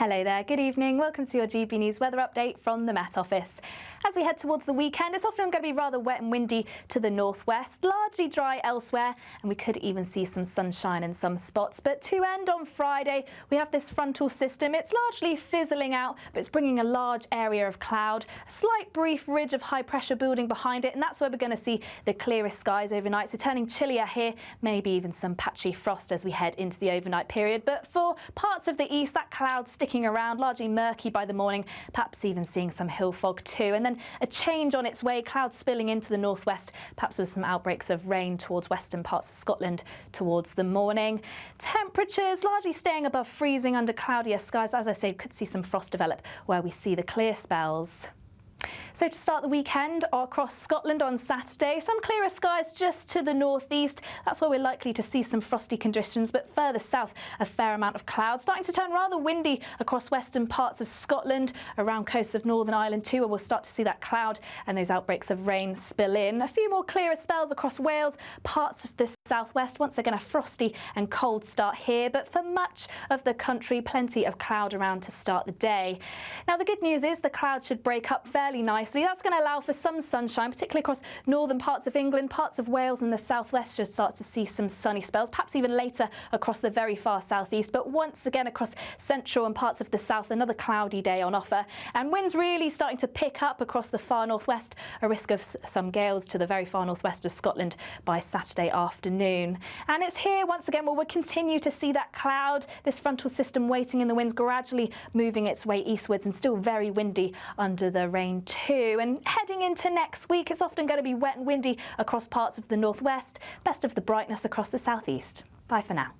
Hello there, good evening. Welcome to your GB News weather update from the Met Office. As we head towards the weekend, it's often going to be rather wet and windy to the northwest, largely dry elsewhere, and we could even see some sunshine in some spots. But to end on Friday, we have this frontal system. It's largely fizzling out, but it's bringing a large area of cloud, a slight brief ridge of high pressure building behind it, and that's where we're going to see the clearest skies overnight. So turning chillier here, maybe even some patchy frost as we head into the overnight period. But for parts of the east, that cloud sticking around, largely murky by the morning, perhaps even seeing some hill fog too. And then a change on its way, clouds spilling into the northwest, perhaps with some outbreaks of rain towards western parts of Scotland towards the morning. Temperatures largely staying above freezing under cloudier skies, but as I say, could see some frost develop where we see the clear spells. So to start the weekend across Scotland on Saturday, some clearer skies just to the northeast. That's where we're likely to see some frosty conditions, but further south, a fair amount of clouds. Starting to turn rather windy across western parts of Scotland, around coasts of Northern Ireland too, where we'll start to see that cloud and those outbreaks of rain spill in. A few more clearer spells across Wales, parts of the southwest. Once again, a frosty and cold start here, but for much of the country, plenty of cloud around to start the day. Now, the good news is the clouds should break up fairly nicely. That's going to allow for some sunshine, particularly across northern parts of England. Parts of Wales and the southwest should start to see some sunny spells, perhaps even later across the very far southeast. But once again across central and parts of the south, another cloudy day on offer. And winds really starting to pick up across the far northwest, a risk of some gales to the very far northwest of Scotland by Saturday afternoon. And it's here once again where we'll continue to see that cloud, this frontal system waiting in the winds, gradually moving its way eastwards and still very windy under the rain too. And heading into next week, it's often going to be wet and windy across parts of the northwest. Best of the brightness across the southeast. Bye for now.